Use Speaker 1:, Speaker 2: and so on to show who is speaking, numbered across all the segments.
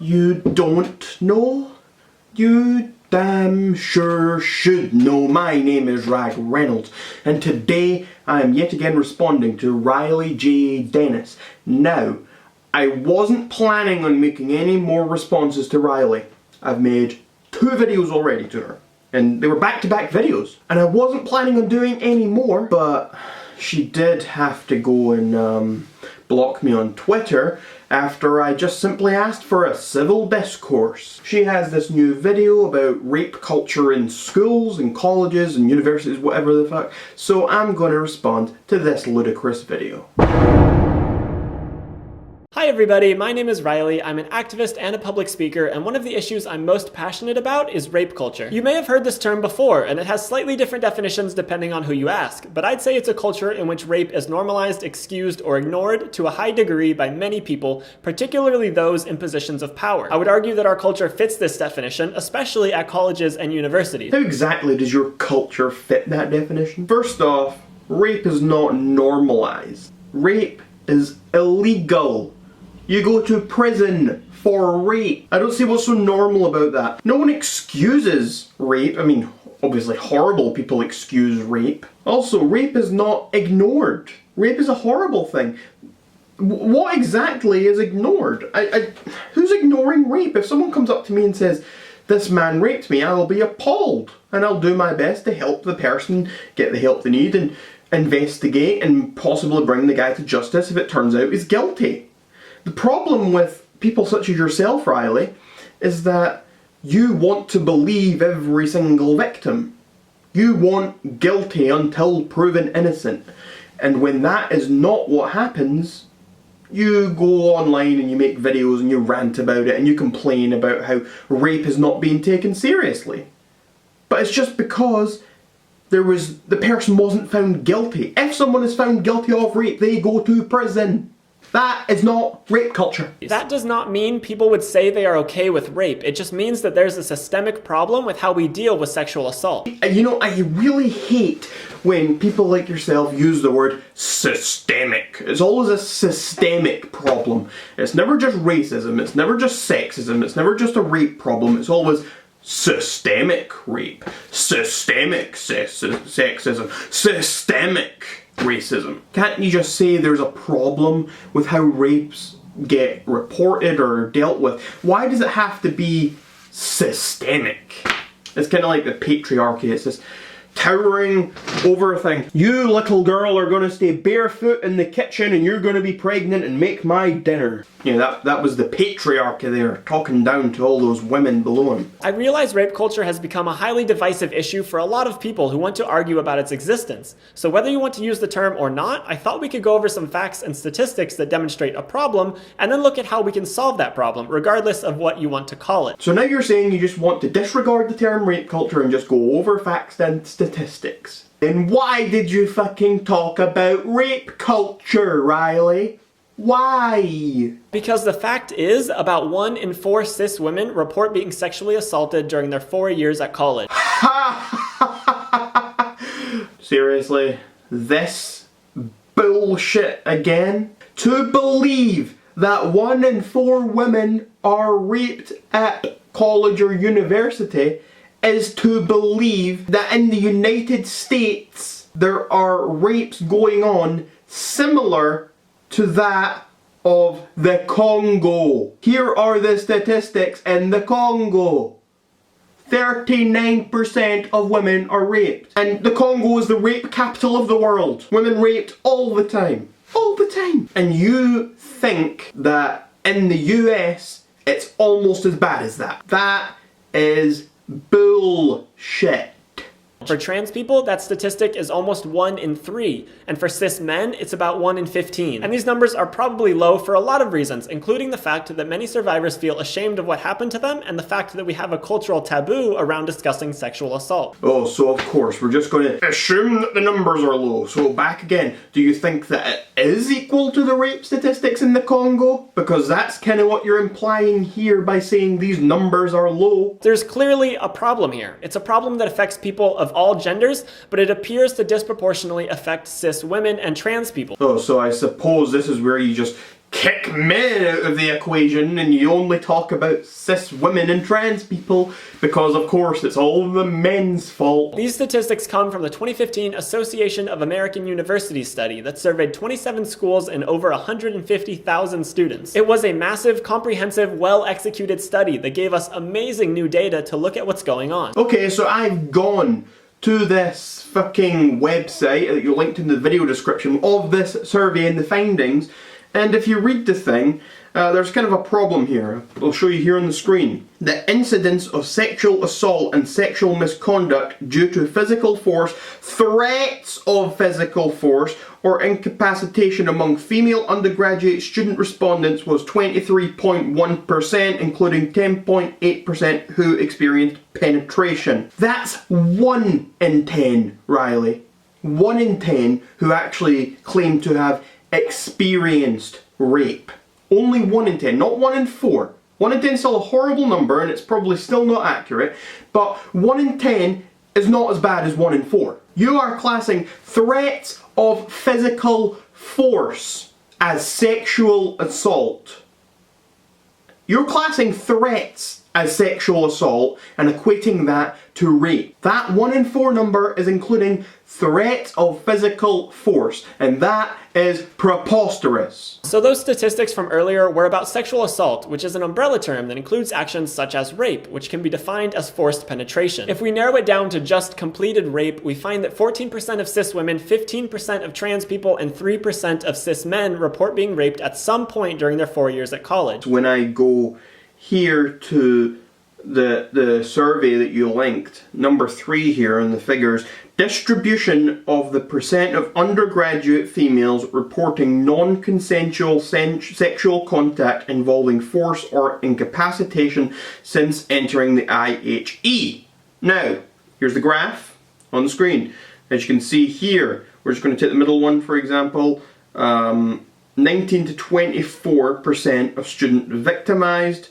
Speaker 1: You don't know? You damn sure should know. My name is Ragreynolds, and today I am yet again responding to Riley J. Dennis. Now, I wasn't planning on making any more responses to Riley. I've made 2 videos already to her, and they were back-to-back videos, and I wasn't planning on doing any more, but she did have to go and block me on Twitter after I just simply asked for a civil discourse. She has this new video about rape culture in schools and colleges and universities, whatever the fuck, so I'm going to respond to this ludicrous video.
Speaker 2: Hi everybody, my name is Riley. I'm an activist and a public speaker, and one of the issues I'm most passionate about is rape culture. You may have heard this term before, and it has slightly different definitions depending on who you ask, but I'd say it's a culture in which rape is normalized, excused, or ignored to a high degree by many people, particularly those in positions of power. I would argue that our culture fits this definition, especially at colleges and universities.
Speaker 1: How exactly does your culture fit that definition? First off, rape is not normalized. Rape is illegal. You go to prison for rape. I don't see what's so normal about that. No one excuses rape. I mean, obviously horrible people excuse rape. Also, rape is not ignored. Rape is a horrible thing. What exactly is ignored? Who's ignoring rape? If someone comes up to me and says, "This man raped me," I'll be appalled. And I'll do my best to help the person get the help they need and investigate and possibly bring the guy to justice if it turns out he's guilty. The problem with people such as yourself, Riley, is that you want to believe every single victim. You want guilty until proven innocent. And when that is not what happens, you go online and you make videos and you rant about it and you complain about how rape is not being taken seriously. But it's just because the person wasn't found guilty. If someone is found guilty of rape, they go to prison. That is not rape culture.
Speaker 2: That does not mean people would say they are okay with rape. It just means that there's a systemic problem with how we deal with sexual assault.
Speaker 1: You know, I really hate when people like yourself use the word systemic. It's always a systemic problem. It's never just racism, it's never just sexism, it's never just a rape problem, it's always systemic rape, systemic sexism, systemic racism. Can't you just say there's a problem with how rapes get reported or dealt with? Why does it have to be systemic? It's kind of like the patriarchy. It's this towering over thing. You little girl are going to stay barefoot in the kitchen and you're going to be pregnant and make my dinner. You know, that was the patriarchy there, talking down to all those women below him.
Speaker 2: I realize rape culture has become a highly divisive issue for a lot of people who want to argue about its existence. So whether you want to use the term or not, I thought we could go over some facts and statistics that demonstrate a problem, and then look at how we can solve that problem, regardless of what you want to call it.
Speaker 1: So now you're saying you just want to disregard the term rape culture and just go over facts and statistics. Then why did you fucking talk about rape culture, Riley? Why?
Speaker 2: Because the fact is, about 1 in 4 cis women report being sexually assaulted during their 4 years at college.
Speaker 1: Seriously? This bullshit again? To believe that 1 in 4 women are raped at college or university is to believe that in the United States there are rapes going on similar to that of the Congo. Here are the statistics in the Congo. 39% of women are raped. And the Congo is the rape capital of the world. Women raped all the time. All the time. And you think that in the US it's almost as bad as that. That is bullshit.
Speaker 2: For trans people, that statistic is almost 1 in 3, and for cis men, it's about 1 in 15. And these numbers are probably low for a lot of reasons, including the fact that many survivors feel ashamed of what happened to them, and the fact that we have a cultural taboo around discussing sexual assault.
Speaker 1: Oh, so of course, we're just going to assume that the numbers are low. So back again, do you think that it is equal to the rape statistics in the Congo? Because that's kind of what you're implying here by saying these numbers are low.
Speaker 2: There's clearly a problem here. It's a problem that affects people of all genders, but it appears to disproportionately affect cis women and trans people.
Speaker 1: Oh, so I suppose this is where you just kick men out of the equation and you only talk about cis women and trans people because, of course, it's all the men's fault.
Speaker 2: These statistics come from the 2015 Association of American Universities study that surveyed 27 schools and over 150,000 students. It was a massive, comprehensive, well-executed study that gave us amazing new data to look at what's going on.
Speaker 1: Okay, so I've gone to this fucking website that you linked in the video description of this survey and the findings, and if you read the thing, there's kind of a problem here. I'll show you here on the screen. The incidence of sexual assault and sexual misconduct due to physical force, threats of physical force, or incapacitation among female undergraduate student respondents was 23.1%, including 10.8% who experienced penetration. That's 1 in 10, Riley. 1 in 10 who actually claim to have experienced rape. Only 1 in 10, not 1 in 4. 1 in 10 is still a horrible number and it's probably still not accurate, but 1 in 10 is not as bad as 1 in 4. You are classing threats of physical force as sexual assault. You're classing threats as sexual assault and equating that to rape. That 1 in 4 number is including threats of physical force, and that is preposterous.
Speaker 2: So those statistics from earlier were about sexual assault, which is an umbrella term that includes actions such as rape, which can be defined as forced penetration. If we narrow it down to just completed rape, we find that 14% of cis women, 15% of trans people, and 3% of cis men report being raped at some point during their 4 years at college.
Speaker 1: When I go here to the survey that you linked, number 3 here in the figures, distribution of the percent of undergraduate females reporting non-consensual sexual contact involving force or incapacitation since entering the IHE. Now, here's the graph on the screen. As you can see here, we're just going to take the middle one for example, 19 to 24% of students victimized.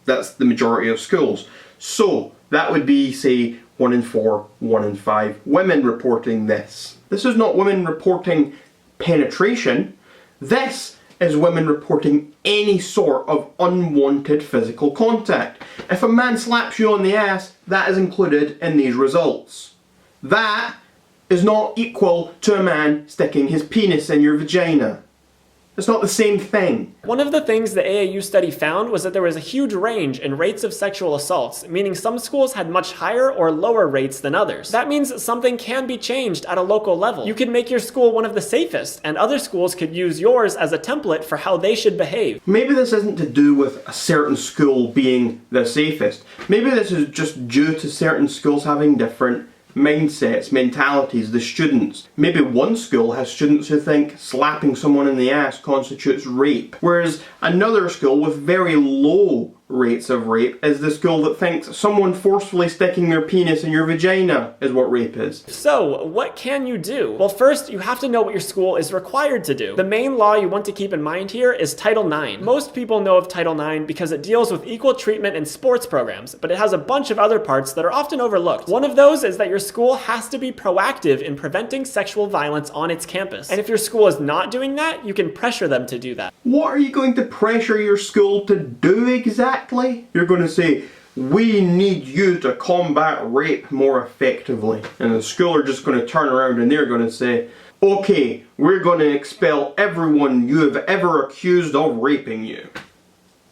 Speaker 1: That's the majority of schools. So that would be, say, 1 in 4, 1 in 5 women reporting this. This is not women reporting penetration. This is women reporting any sort of unwanted physical contact. If a man slaps you on the ass, that is included in these results. That is not equal to a man sticking his penis in your vagina. It's not the same thing.
Speaker 2: One of the things the AAU study found was that there was a huge range in rates of sexual assaults, meaning some schools had much higher or lower rates than others. That means something can be changed at a local level. You could make your school one of the safest, and other schools could use yours as a template for how they should behave.
Speaker 1: Maybe this isn't to do with a certain school being the safest. Maybe this is just due to certain schools having different mindsets, mentalities, the students. Maybe one school has students who think slapping someone in the ass constitutes rape, whereas another school with very low rates of rape is the school that thinks someone forcefully sticking their penis in your vagina is what rape is.
Speaker 2: So, what can you do? Well, first, you have to know what your school is required to do. The main law you want to keep in mind here is Title IX. Most people know of Title IX because it deals with equal treatment in sports programs, but it has a bunch of other parts that are often overlooked. One of those is that your school has to be proactive in preventing sexual violence on its campus. And if your school is not doing that, you can pressure them to do that.
Speaker 1: What are you going to pressure your school to do exactly? You're going to say, we need you to combat rape more effectively. And the school are just going to turn around and they're going to say, okay, we're going to expel everyone you have ever accused of raping you.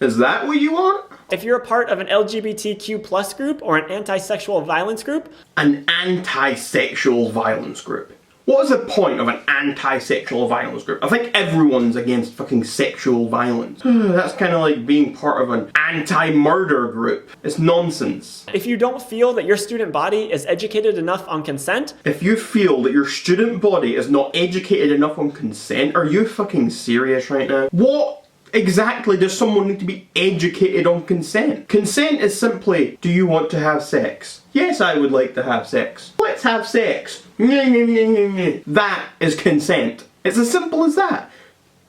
Speaker 1: Is that what you want?
Speaker 2: If you're a part of an LGBTQ plus group or an anti-sexual violence group,
Speaker 1: an anti-sexual violence group. What is the point of an anti-sexual violence group? I think everyone's against fucking sexual violence. That's kind of like being part of an anti-murder group. It's nonsense.
Speaker 2: If you don't feel that your student body is educated enough on consent,
Speaker 1: if you feel that your student body is not educated enough on consent, are you fucking serious right now? What exactly does someone need to be educated on consent? Consent is simply, do you want to have sex? Yes, I would like to have sex. Let's have sex. That is consent. It's as simple as that.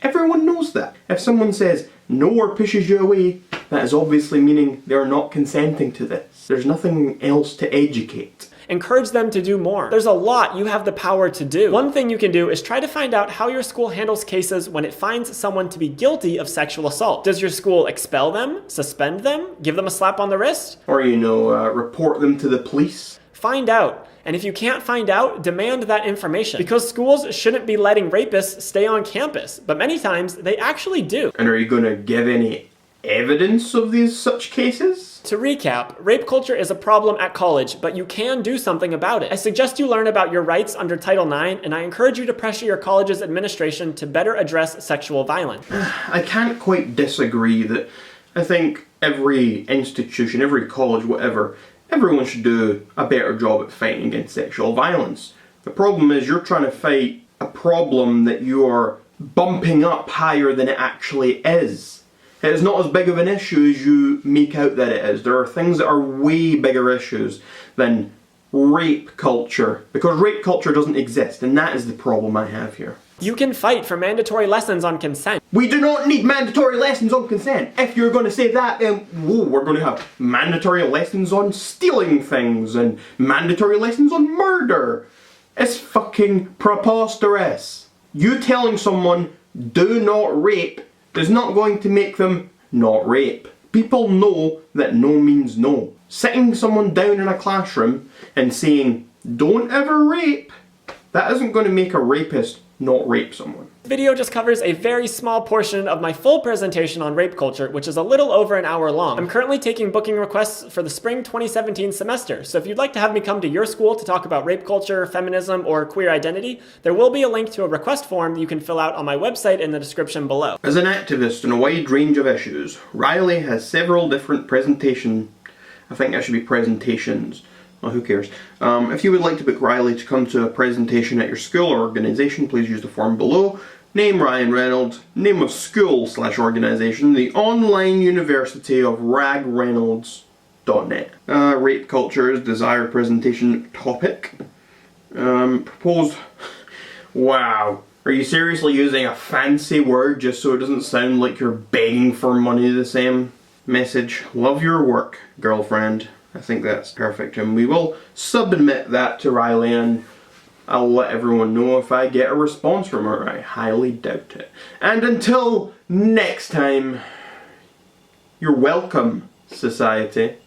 Speaker 1: Everyone knows that. If someone says no or pushes you away, that is obviously meaning they're not consenting to this. There's nothing else to educate.
Speaker 2: Encourage them to do more. There's a lot you have the power to do. One thing you can do is try to find out how your school handles cases when it finds someone to be guilty of sexual assault. Does your school expel them, suspend them, give them a slap on the wrist?
Speaker 1: Or, report them to the police?
Speaker 2: Find out. And if you can't find out, demand that information. Because schools shouldn't be letting rapists stay on campus, but many times they actually do.
Speaker 1: And are you going to give any evidence of these such cases?
Speaker 2: To recap, rape culture is a problem at college, but you can do something about it. I suggest you learn about your rights under Title IX, and I encourage you to pressure your college's administration to better address sexual violence.
Speaker 1: I can't quite disagree that I think every institution, every college, whatever, everyone should do a better job at fighting against sexual violence. The problem is you're trying to fight a problem that you're bumping up higher than it actually is. It is not as big of an issue as you make out that it is. There are things that are way bigger issues than rape culture, because rape culture doesn't exist, and that is the problem I have here.
Speaker 2: You can fight for mandatory lessons on consent.
Speaker 1: We do not need mandatory lessons on consent. If you're going to say that, then we're going to have mandatory lessons on stealing things and mandatory lessons on murder. It's fucking preposterous. You telling someone, do not rape, is not going to make them not rape. People know that no means no. Sitting someone down in a classroom and saying, don't ever rape, that isn't going to make a rapist not rape someone.
Speaker 2: This video just covers a very small portion of my full presentation on rape culture, which is a little over an hour long. I'm currently taking booking requests for the spring 2017 semester, so if you'd like to have me come to your school to talk about rape culture, feminism, or queer identity, there will be a link to a request form that you can fill out on my website in the description below.
Speaker 1: As an activist in a wide range of issues, Riley has several different presentations. Well, who cares? If you would like to book Riley to come to a presentation at your school or organisation, please use the form below. Name Ryan Reynolds, name of school/organisation, the online university of ragreynolds.net. Rape culture is desired presentation topic. Proposed... Wow. Are you seriously using a fancy word just so it doesn't sound like you're begging for money? The same message. Love your work, girlfriend. I think that's perfect, and we will submit that to Riley, and I'll let everyone know if I get a response from her. I highly doubt it. And until next time, you're welcome, society.